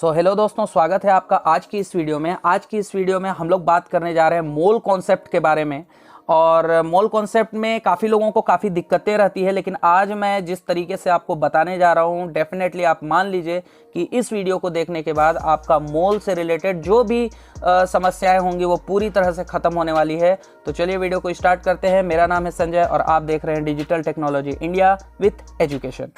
Hello दोस्तों, स्वागत है आपका आज की इस वीडियो में। आज की इस वीडियो में हम लोग बात करने जा रहे हैं मोल कॉन्सेप्ट के बारे में। और मोल कॉन्सेप्ट में काफ़ी लोगों को काफ़ी दिक्कतें रहती है, लेकिन आज मैं जिस तरीके से आपको बताने जा रहा हूँ, डेफिनेटली आप मान लीजिए कि इस वीडियो को देखने के बाद आपका मोल से रिलेटेड जो भी समस्याएं होंगी वो पूरी तरह से ख़त्म होने वाली है। तो चलिए वीडियो को स्टार्ट करते हैं। मेरा नाम है संजय और आप देख रहे हैं digital technology India with education.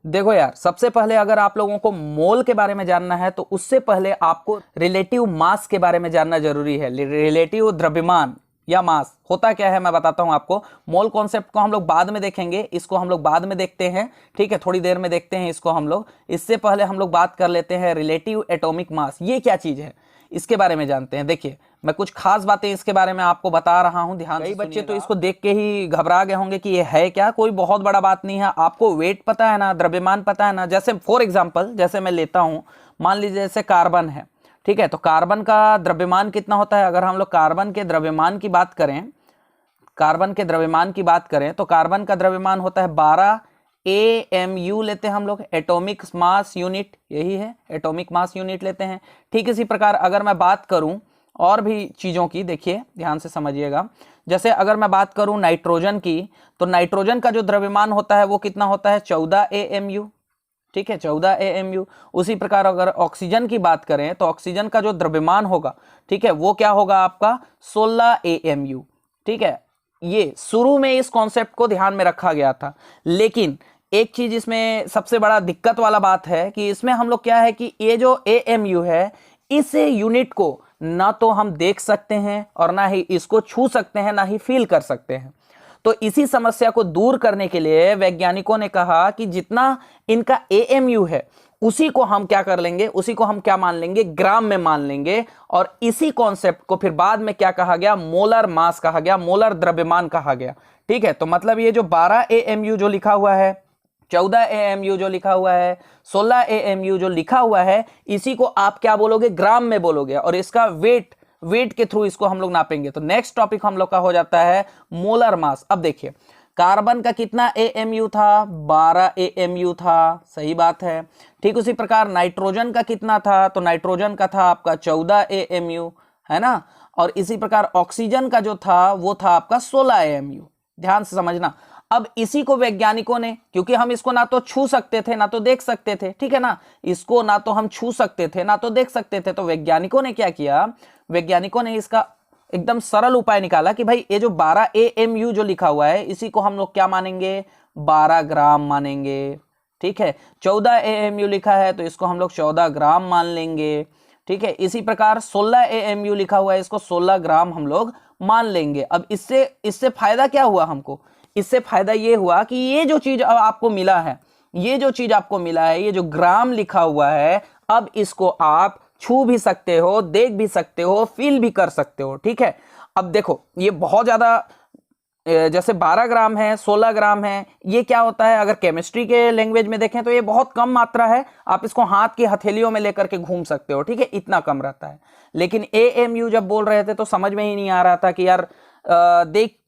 देखो यार, सबसे पहले अगर आप लोगों को मोल के बारे में जानना है तो उससे पहले आपको रिलेटिव मास के बारे में जानना जरूरी है। रिलेटिव द्रव्यमान या मास होता क्या है मैं बताता हूं आपको। मोल कॉन्सेप्ट को हम लोग बाद में देखेंगे, इसको हम लोग बाद में देखते हैं, ठीक है, थोड़ी देर में देखते हैं इसको हम लोग। इससे पहले हम लोग बात कर लेते हैं रिलेटिव एटॉमिक मास। ये क्या चीज है इसके बारे में जानते हैं। देखिए, मैं कुछ खास बातें इसके बारे में आपको बता रहा हूं, ध्यान से। कई बच्चे तो इसको देख के ही घबरा गए होंगे कि ये है क्या। कोई बहुत बड़ा बात नहीं है। आपको वेट पता है ना, द्रव्यमान पता है ना। जैसे फॉर एग्जांपल, जैसे मैं लेता हूं, मान लीजिए जैसे कार्बन है, ठीक है, तो कार्बन का द्रव्यमान कितना होता है। अगर हम लोग कार्बन के द्रव्यमान की बात करें, तो कार्बन का द्रव्यमान होता है 12 AMU लेते हैं हम लोग, एटॉमिक मास यूनिट। यही है, एटॉमिक मास यूनिट लेते हैं। ठीक इसी प्रकार अगर मैं बात करूं और भी चीज़ों की, देखिए ध्यान से समझिएगा। जैसे अगर मैं बात करूं नाइट्रोजन की, तो नाइट्रोजन का जो द्रव्यमान होता है वो कितना होता है, 14 AMU, ठीक है, 14 AMU। उसी प्रकार अगर ऑक्सीजन की बात करें तो ऑक्सीजन का जो द्रव्यमान होगा, ठीक है, वो क्या होगा आपका 16 AMU, ठीक है। ये शुरू में इस कॉन्सेप्ट को ध्यान में रखा गया था, लेकिन एक चीज इसमें सबसे बड़ा दिक्कत वाला बात है कि इसमें हम लोग क्या है कि ये जो AMU है, इस यूनिट को ना तो हम देख सकते हैं और ना ही इसको छू सकते हैं, ना ही फील कर सकते हैं। तो इसी समस्या को दूर करने के लिए वैज्ञानिकों ने कहा कि जितना इनका AMU है उसी को हम क्या कर लेंगे, उसी को हम क्या मान लेंगे, ग्राम में मान लेंगे। और इसी कॉन्सेप्ट को फिर बाद में क्या कहा गया, मोलर मास कहा गया, मोलर द्रव्यमान कहा गया, ठीक है। तो मतलब ये जो 12 AMU जो लिखा हुआ है, 14 AMU जो लिखा हुआ है, 16 AMU जो लिखा हुआ है, इसी को आप क्या बोलोगे, ग्राम में बोलोगे। और इसका वेट के थ्रू इसको हम लोग नापेंगे। तो नेक्स्ट टॉपिक हम लोग का हो जाता है मोलर मास। अब देखिए, कार्बन का कितना AMU था, 12 AMU था, सही बात है। ठीक उसी प्रकार नाइट्रोजन का कितना था, तो नाइट्रोजन का था आपका 14 AMU, है ना। और इसी प्रकार ऑक्सीजन का जो था वो था आपका 16 AMU। ध्यान से समझना। अब इसी को वैज्ञानिकों ने, क्योंकि हम इसको ना तो छू सकते थे ना तो देख सकते थे, ठीक है ना, इसको ना तो हम छू सकते थे ना तो देख सकते थे, तो वैज्ञानिकों ने क्या किया, वैज्ञानिकों ने इसका एकदम सरल उपाय निकाला कि भाई ये जो 12 AMU जो लिखा हुआ है, इसी को हम लोग क्या मानेंगे, 12 ग्राम मानेंगे, ठीक है। 14 AMU लिखा है तो इसको हम लोग 14 ग्राम मान लेंगे, ठीक है। इसी प्रकार 16 AMU लिखा हुआ है, इसको 16 ग्राम हम लोग मान लेंगे। अब इससे फायदा क्या हुआ हमको, इससे फायदा ये हुआ कि ये जो चीज अब आपको मिला है, ये जो ग्राम लिखा हुआ है, अब इसको आप छू भी सकते हो, देख भी सकते हो, फील भी कर सकते हो, ठीक है। अब देखो, ये बहुत ज्यादा, जैसे 12 ग्राम है, 16 ग्राम है, ये क्या होता है, अगर केमिस्ट्री के लैंग्वेज में देखें तो ये बहुत कम मात्रा है। आप इसको हाथ की हथेलियों में लेकर के घूम सकते हो, ठीक है, इतना कम रहता है। लेकिन AMU जब बोल रहे थे तो समझ में ही नहीं आ रहा था कि यार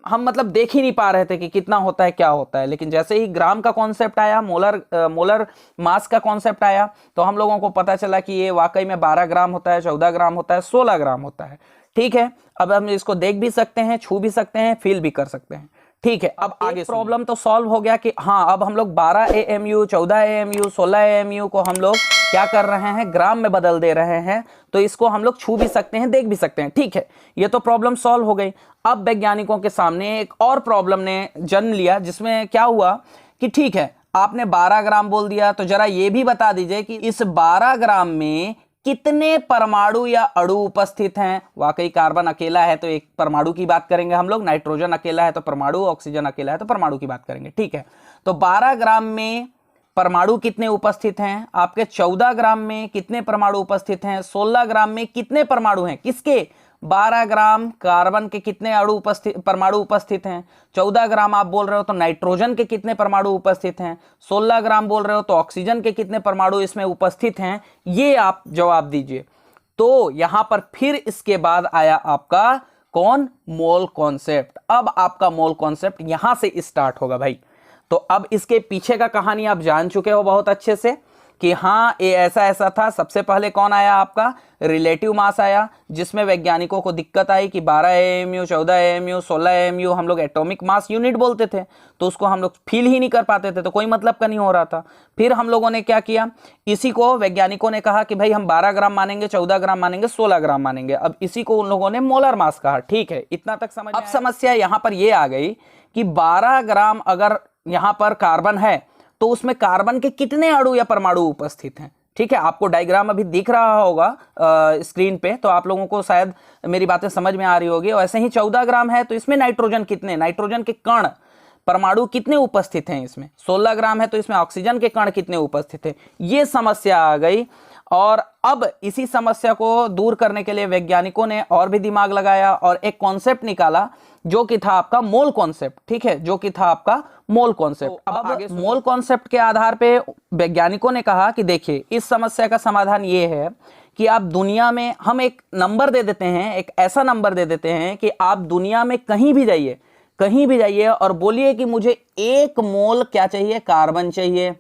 हम देख ही नहीं पा रहे थे कि कितना होता है, क्या होता है। लेकिन जैसे ही ग्राम का कॉन्सेप्ट आया, मोलर मास का कॉन्सेप्ट आया, तो हम लोगों को पता चला कि ये वाकई में 12 ग्राम होता है, 14 ग्राम होता है, 16 ग्राम होता है, ठीक है। अब हम इसको देख भी सकते हैं, छू भी सकते हैं, फील भी कर सकते हैं, ठीक है। अब आगे प्रॉब्लम तो सॉल्व हो गया कि हाँ, अब हम लोग 12 AMU, 14 AMU, 16 AMU को हम लोग क्या कर रहे हैं, ग्राम में बदल दे रहे हैं। तो इसको हम लोग छू भी सकते हैं, देख भी सकते हैं, ठीक है। ये तो प्रॉब्लम सॉल्व हो गई। अब वैज्ञानिकों के सामने एक और प्रॉब्लम ने जन्म लिया, जिसमें क्या हुआ कि ठीक है, आपने 12 ग्राम बोल दिया, तो जरा ये भी बता दीजिए कि इस 12 ग्राम में कितने परमाणु या अणु उपस्थित हैं। वाकई कार्बन अकेला है तो एक परमाणु की बात करेंगे हम लोग, नाइट्रोजन अकेला है तो परमाणु, ऑक्सीजन अकेला है तो परमाणु की बात करेंगे, ठीक है। तो 12 ग्राम में परमाणु कितने उपस्थित हैं आपके, 14 ग्राम में कितने परमाणु उपस्थित हैं, 16 ग्राम में कितने परमाणु हैं, किसके, 12 ग्राम कार्बन के कितने परमाणु उपस्थित हैं, 14 ग्राम आप बोल रहे हो तो नाइट्रोजन के कितने परमाणु उपस्थित हैं, 16 ग्राम बोल रहे हो तो ऑक्सीजन के कितने परमाणु इसमें उपस्थित हैं, ये आप जवाब दीजिए। तो यहां पर फिर इसके बाद आया आपका कौन? Mole concept. अब आपका मोल कॉन्सेप्ट यहां से स्टार्ट होगा भाई। तो अब इसके पीछे का कहानी आप जान चुके हो बहुत अच्छे से कि हाँ ये ऐसा ऐसा था। सबसे पहले कौन आया? आपका रिलेटिव मास आया, जिसमें वैज्ञानिकों को दिक्कत आई कि 12 AMU, 14 AMU, 16 AMU हम लोग एटॉमिक मास यूनिट बोलते थे, तो उसको हम लोग फील ही नहीं कर पाते थे, तो कोई मतलब का नहीं हो रहा था। फिर हम लोगों ने क्या किया, इसी को वैज्ञानिकों ने कहा कि भाई हम 12 ग्राम मानेंगे, 14 ग्राम मानेंगे, 16 ग्राम मानेंगे। अब इसी को उन लोगों ने मोलर मास कहा। ठीक है, इतना तक समझ। अब समस्या यहां पर यह आ गई कि 12 ग्राम अगर यहां पर कार्बन है तो उसमें कार्बन के कितने अणु या परमाणु उपस्थित हैं? ठीक है, आपको डायग्राम अभी दिख रहा होगा स्क्रीन पे, तो आप लोगों को शायद मेरी बातें समझ में आ रही होगी। और ऐसे ही 14 ग्राम है तो इसमें नाइट्रोजन कितने, नाइट्रोजन के कण परमाणु कितने उपस्थित हैं इसमें? 16 ग्राम है तो इसमें ऑक्सीजन के कण कितने उपस्थित हैं? ये समस्या आ गई। और अब इसी समस्या को दूर करने के लिए वैज्ञानिकों ने और भी दिमाग लगाया और एक कॉन्सेप्ट निकाला जो कि था आपका मोल कॉन्सेप्ट। ठीक है, जो कि था आपका मोल कॉन्सेप्ट। अब आगे मोल कॉन्सेप्ट के आधार पे वैज्ञानिकों ने कहा कि देखिए इस समस्या का समाधान ये है कि आप दुनिया में, हम एक नंबर दे देते हैं, एक ऐसा नंबर दे देते हैं कि आप दुनिया में कहीं भी जाइए, कहीं भी जाइए और बोलिए कि मुझे 1 मोल क्या चाहिए? कार्बन चाहिए।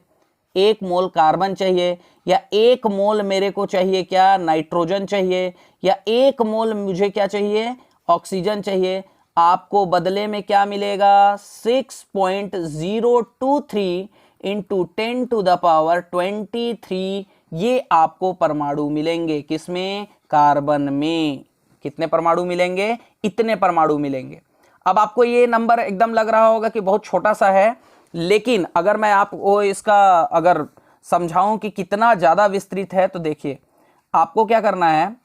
1 मोल कार्बन चाहिए, या 1 मोल मेरे को चाहिए क्या? नाइट्रोजन चाहिए, या 1 मोल मुझे क्या चाहिए? ऑक्सीजन चाहिए। आपको बदले में क्या मिलेगा? 6.023 इंटू 10 टू द पावर 23 ये आपको परमाणु मिलेंगे। किसमें? कार्बन में। कितने परमाणु मिलेंगे? इतने परमाणु मिलेंगे। अब आपको ये नंबर एकदम लग रहा होगा कि बहुत छोटा सा है, लेकिन अगर मैं आपको इसका अगर समझाऊं कि कितना ज्यादा विस्तृत है, तो देखिए आपको क्या करना है,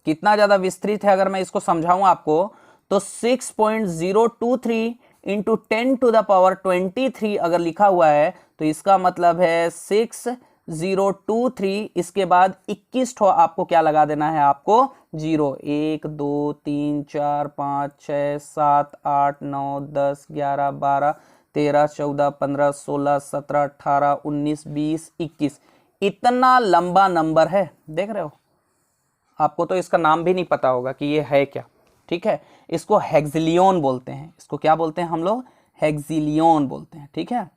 कितना ज्यादा विस्तृत है अगर मैं इसको समझाऊं आपको, तो 6.023 इंटू 10 टू द पावर 23 अगर लिखा हुआ है तो इसका मतलब है 6023, इसके बाद 21 ठो आपको क्या लगा देना है? आपको 0। 1 2 3 4 5 6 7 8 9 10 11 12 13 14 15 16 17 18 19 20 21, इतना लंबा नंबर है। देख रहे हो? आपको तो इसका नाम भी नहीं पता होगा कि ये है क्या। ठीक है, इसको हेक्सिलियन बोलते हैं। इसको क्या बोलते हैं हम लोग? हेक्सिलियन बोलते हैं। ठीक है,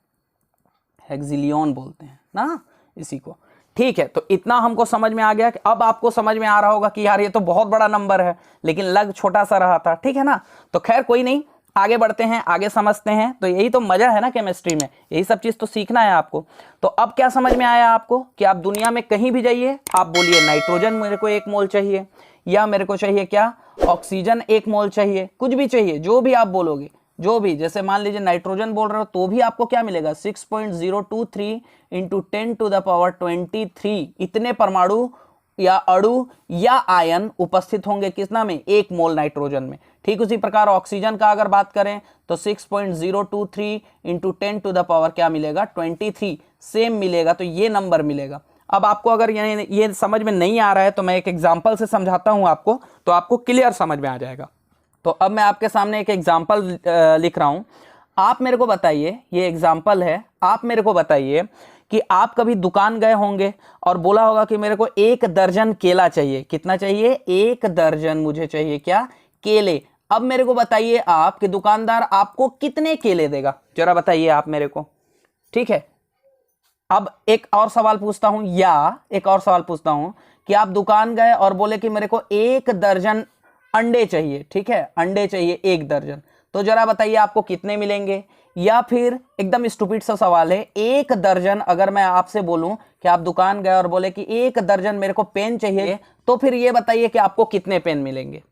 हेक्सिलियन बोलते हैं ना इसी को। ठीक है, तो इतना हमको समझ में आ गया कि अब आपको समझ में आ रहा होगा कि यार ये तो बहुत बड़ा नंबर है, लेकिन लग छोटा सा रहा था। ठीक है ना? तो खैर कोई नहीं, आगे बढ़ते हैं, आगे समझते हैं। तो यही तो मजा है ना केमिस्ट्री में, यही सब चीज तो सीखना है आपको। तो अब क्या समझ में आया आपको कि आप दुनिया में कहीं भी जाइए, आप बोलिए नाइट्रोजन मेरे को 1 मोल चाहिए, या मेरे को चाहिए क्या? ऑक्सीजन 1 मोल चाहिए, कुछ भी चाहिए, जो भी आप बोलोगे, जो भी, जैसे मान लीजिए नाइट्रोजन बोल रहे हो तो भी आपको क्या मिलेगा? 6.023 इंटू 10 टू द पावर 23 इतने परमाणु या अणु या आयन उपस्थित होंगे कितना में? 1 मोल नाइट्रोजन में। ठीक उसी प्रकार ऑक्सीजन का अगर बात करें तो 6.023 इंटू 10 टू द पावर क्या मिलेगा? 23 सेम मिलेगा। तो ये नंबर मिलेगा। अब आपको अगर ये समझ में नहीं आ रहा है तो मैं एक एग्जाम्पल से समझाता हूं आपको, तो आपको क्लियर समझ में आ जाएगा। तो अब मैं आपके सामने एक एग्जाम्पल लिख रहा हूं। आप मेरे को बताइए, ये एग्जाम्पल है, आप मेरे को बताइए कि आप कभी दुकान गए होंगे और बोला होगा कि मेरे को 1 दर्जन केला चाहिए। कितना चाहिए? 1 दर्जन मुझे चाहिए क्या? केले। अब मेरे को बताइए आप कि दुकानदार आपको कितने केले देगा, जरा बताइए आप मेरे को। ठीक है, अब एक और सवाल पूछता हूं, या एक और सवाल पूछता हूं कि आप दुकान गए और बोले कि मेरे को 1 दर्जन अंडे चाहिए। ठीक है, अंडे चाहिए 1 दर्जन, तो जरा बताइए आपको कितने मिलेंगे? या फिर एकदम स्टूपिड सा सवाल है, 1 दर्जन अगर मैं आपसे बोलूं कि आप दुकान गए और बोले कि 1 दर्जन मेरे को पेन चाहिए, तो फिर ये बताइए कि आपको कितने पेन मिलेंगे?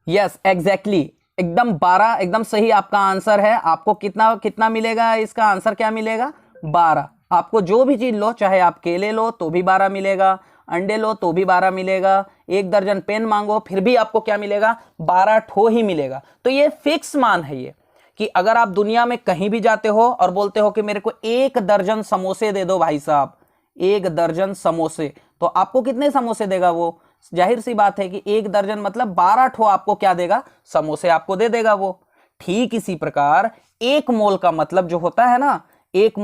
यस, एग्जैक्टली, एकदम 12, एकदम सही आपका आंसर है। आपको कितना कितना मिलेगा? इसका आंसर क्या मिलेगा? 12। आपको जो भी चीज लो, चाहे आप केले लो तो भी 12 मिलेगा, अंडे लो तो भी 12 मिलेगा, 1 दर्जन पेन मांगो फिर भी आपको क्या मिलेगा? 12 ठो ही मिलेगा। तो ये फिक्स मान है ये, कि अगर आप दुनिया में कहीं भी जाते हो और बोलते हो कि मेरे को 1 दर्जन समोसे दे दो भाई साहब, 1 दर्जन समोसे, तो आपको कितने समोसे देगा वो? जाहिर सी बात है कि 1 दर्जन मतलब 12 ठो आपको क्या देगा? समोसे आपको दे देगा वो। ठीक इसी प्रकार 1 मोल का मतलब जो होता है ना, 1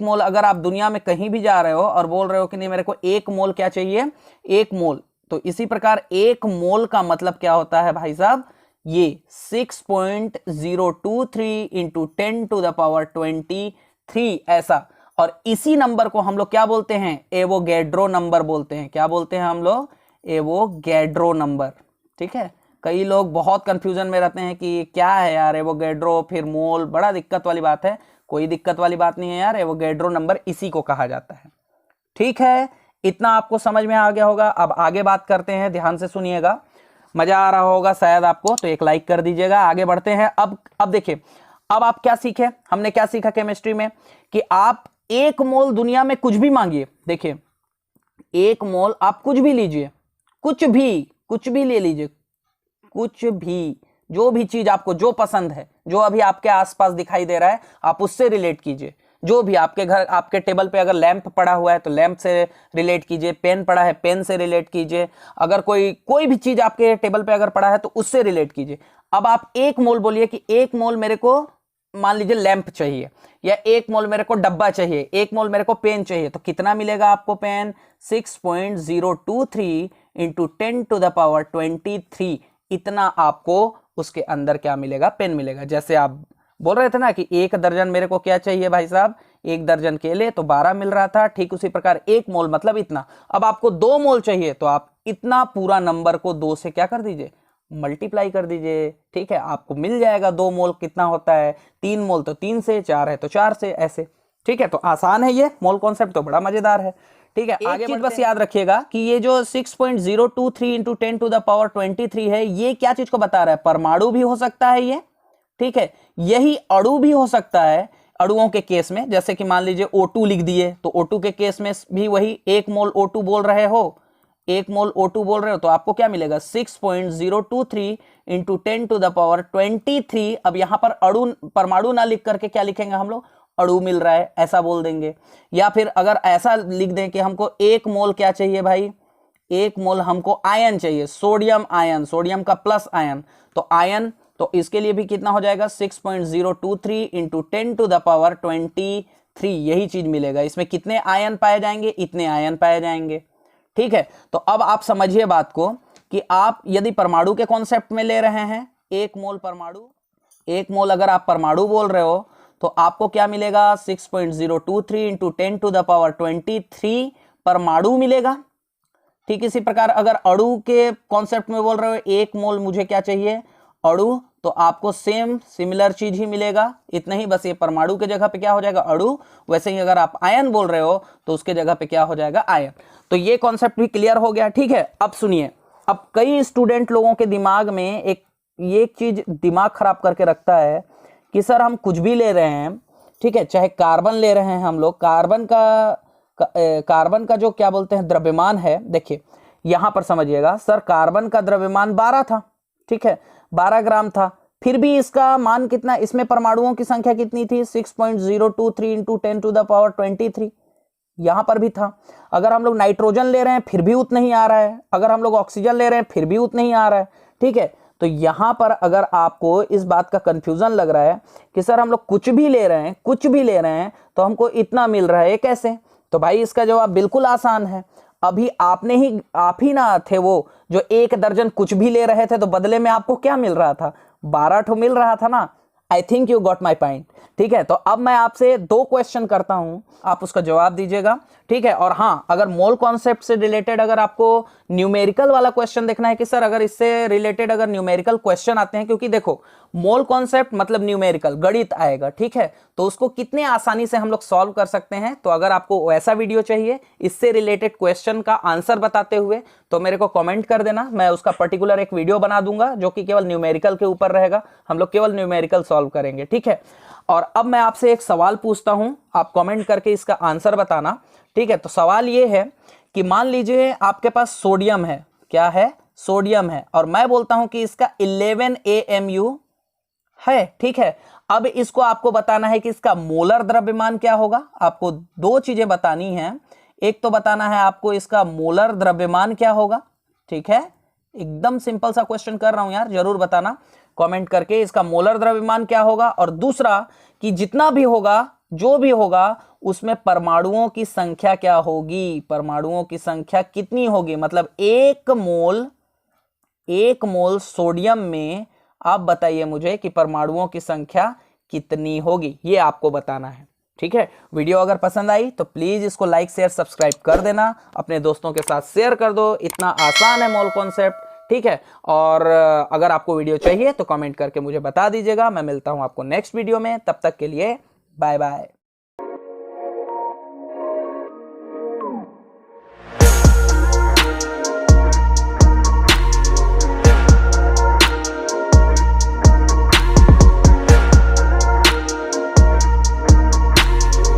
मोल अगर आप दुनिया में कहीं भी जा रहे हो और बोल रहे हो कि नहीं मेरे को 1 मोल क्या चाहिए? 1 मोल तो इसी प्रकार एक मोल का मतलब क्या होता है भाई साहब, ये 6.023 इंटू 10⁻23 ऐसा। और इसी नंबर को हम लोग क्या बोलते हैं, एवोगैड्रो नंबर बोलते हैं। क्या बोलते हैं हम लोग, एवोगैड्रो नंबर। ठीक है, कई लोग बहुत कंफ्यूजन में रहते हैं कि क्या है यार एवोगैड्रो फिर मोल, बड़ा दिक्कत वाली बात है। कोई दिक्कत वाली बात नहीं है यार, एवोगैड्रो नंबर इसी को कहा जाता है। ठीक है, इतना आपको समझ में आ गया होगा। अब आगे बात करते हैं, ध्यान से सुनिएगा, मजा आ रहा होगा शायद आपको, तो एक लाइक कर दीजिएगा। आगे बढ़ते हैं। अब देखिए, अब आप क्या सीखे, हमने क्या सीखा केमिस्ट्री में कि आप एक मोल दुनिया में कुछ भी मांगिए। देखिए, एक मोल आप कुछ भी लीजिए, कुछ भी ले लीजिए, कुछ भी, जो भी चीज आपको जो पसंद है, जो अभी आपके आसपास दिखाई दे रहा है, आप उससे रिलेट कीजिए। जो भी आपके घर, आपके टेबल पे अगर लैंप पड़ा हुआ है तो लैंप से रिलेट कीजिए, पेन पड़ा है पेन से रिलेट कीजिए, अगर कोई भी चीज आपके टेबल पे अगर पड़ा है तो उससे रिलेट कीजिए। अब आप एक मोल बोलिए कि एक मोल मेरे को मान लीजिए लैंप चाहिए, या एक मोल मेरे को डब्बा चाहिए, एक मोल मेरे को पेन चाहिए, तो कितना मिलेगा आपको पेन, 6.023 इंटू 10⁻23, इतना आपको उसके अंदर क्या मिलेगा, पेन मिलेगा। जैसे आप बोल रहे थे ना कि 1 दर्जन मेरे को क्या चाहिए भाई साहब, 1 दर्जन केले, तो 12 मिल रहा था। ठीक उसी प्रकार 1 मोल मतलब इतना। अब आपको 2 मोल चाहिए तो आप इतना पूरा नंबर को 2 से क्या कर दीजिए, मल्टीप्लाई कर दीजिए। ठीक है, आपको मिल जाएगा 2 मोल कितना होता है, 3 मोल तो 3 से, 4 है तो 4 से, ऐसे। ठीक है, तो आसान है ये मोल कॉन्सेप्ट, तो बड़ा मजेदार है। ठीक है, आगे चीज बस याद रखिएगा कि ये जो 6.023 इंटू 10⁻23 है, ये क्या चीज को बता रहा है, परमाणु भी हो सकता है ये। ठीक है, यही अणु भी हो सकता है। अणुओं के केस में जैसे कि मान लीजिए O2 लिख दिए, तो O2 के केस में भी वही 1 मोल O2 बोल रहे हो, 1 मोल O2 बोल रहे हो, तो आपको क्या मिलेगा, 6.023 इंटू 10⁻23। अब यहां पर अणु, परमाणु ना लिख करके क्या लिखेंगे हम लोग, अणु मिल रहा है ऐसा बोल देंगे। या फिर अगर ऐसा लिख दें कि हमको 1 मोल क्या चाहिए भाई, 1 मोल हमको आयन चाहिए, सोडियम आयन, सोडियम का प्लस आयन, तो आयन, तो इसके लिए भी कितना हो जाएगा, 6.023 इंटू 10⁻23, यही चीज मिलेगा। इसमें कितने आयन पाए जाएंगे, इतने आयन पाए जाएंगे। ठीक है, तो अब आप समझिए बात को कि आप यदि परमाणु के कॉन्सेप्ट में ले रहे हैं, 1 मोल परमाणु, 1 मोल अगर आप परमाणु बोल रहे हो तो आपको क्या मिलेगा, 6.023 इंटू 10⁻23 परमाणु मिलेगा। ठीक इसी प्रकार अगर अणु के कॉन्सेप्ट में बोल रहे हो, 1 मोल मुझे क्या चाहिए, अणु, तो आपको सेम सिमिलर चीज ही मिलेगा, इतना ही, बस ये परमाणु के जगह पे क्या हो जाएगा, अणु। वैसे ही अगर आप आयन बोल रहे हो तो उसके जगह पे क्या हो जाएगा, आयन। तो ये कॉन्सेप्ट भी क्लियर हो गया। ठीक है, अब सुनिए, अब कई स्टूडेंट लोगों के दिमाग में एक चीज दिमाग खराब करके रखता है कि सर हम कुछ भी ले रहे हैं, ठीक है, चाहे कार्बन ले रहे हैं हम लोग, कार्बन का जो क्या बोलते हैं द्रव्यमान है, देखिए यहां पर समझिएगा सर, कार्बन का द्रव्यमान 12 था, ठीक है, 12 ग्राम था, फिर भी इसका मान कितना, इसमें परमाणुओं की संख्या कितनी थी, 6.023 इंटू 10⁻23, यहां पर भी था। अगर हम लोग नाइट्रोजन ले रहे हैं फिर भी उतना ही आ रहा है, अगर हम लोग ऑक्सीजन ले रहे हैं फिर भी उतना ही आ रहा है। ठीक है, तो यहां पर अगर आपको इस बात का कंफ्यूजन लग रहा है कि सर हम लोग कुछ भी ले रहे हैं तो हमको इतना मिल रहा है, कैसे, तो भाई इसका जवाब बिल्कुल आसान है। अभी आप ही ना थे वो जो 1 दर्जन कुछ भी ले रहे थे, तो बदले में आपको क्या मिल रहा था, 12 ठो मिल रहा था ना। I think you got my point. ठीक है, तो अब मैं आपसे 2 क्वेश्चन करता हूं, आप उसका जवाब दीजिएगा। ठीक है, और हाँ, अगर मोल कॉन्सेप्ट से रिलेटेड अगर आपको न्यूमेरिकल वाला क्वेश्चन देखना है कि सर अगर इससे रिलेटेड अगर न्यूमेरिकल क्वेश्चन आते हैं, क्योंकि देखो मोल कॉन्सेप्ट मतलब न्यूमेरिकल गणित आएगा, ठीक है, तो उसको कितने आसानी से हम लोग सॉल्व कर सकते हैं। तो अगर आपको वैसा वीडियो चाहिए इससे रिलेटेड क्वेश्चन का आंसर बताते हुए, तो मेरे को कमेंट कर देना, मैं उसका पर्टिकुलर एक वीडियो बना दूंगा जो कि केवल न्यूमेरिकल के ऊपर रहेगा, हम लोग केवल न्यूमेरिकल सॉल्व करेंगे। ठीक है, और अब मैं आपसे एक सवाल पूछता हूं, आप कमेंट करके इसका आंसर बताना। ठीक है, तो सवाल ये है कि मान लीजिए आपके पास सोडियम है, क्या है, सोडियम है, और मैं बोलता हूं कि इसका 11 AMU है। ठीक है, अब इसको आपको बताना है कि इसका मोलर द्रव्यमान क्या होगा। आपको 2 चीजें बतानी हैं, एक तो बताना है आपको इसका मोलर द्रव्यमान क्या होगा। ठीक है, एकदम सिंपल सा क्वेश्चन कर रहा हूं यार, जरूर बताना कमेंट करके इसका मोलर द्रव्यमान क्या होगा, और दूसरा कि जितना भी होगा जो भी होगा उसमें परमाणुओं की संख्या क्या होगी, परमाणुओं की संख्या कितनी होगी, मतलब एक मोल सोडियम में आप बताइए मुझे कि परमाणुओं की संख्या कितनी होगी, ये आपको बताना है। ठीक है, वीडियो अगर पसंद आई तो प्लीज इसको लाइक शेयर सब्सक्राइब कर देना, अपने दोस्तों के साथ शेयर कर दो, इतना आसान है मोल कॉन्सेप्ट। ठीक है, और अगर आपको वीडियो चाहिए तो कमेंट करके मुझे बता दीजिएगा। मैं मिलता हूं आपको नेक्स्ट वीडियो में, तब तक के लिए बाय बाय।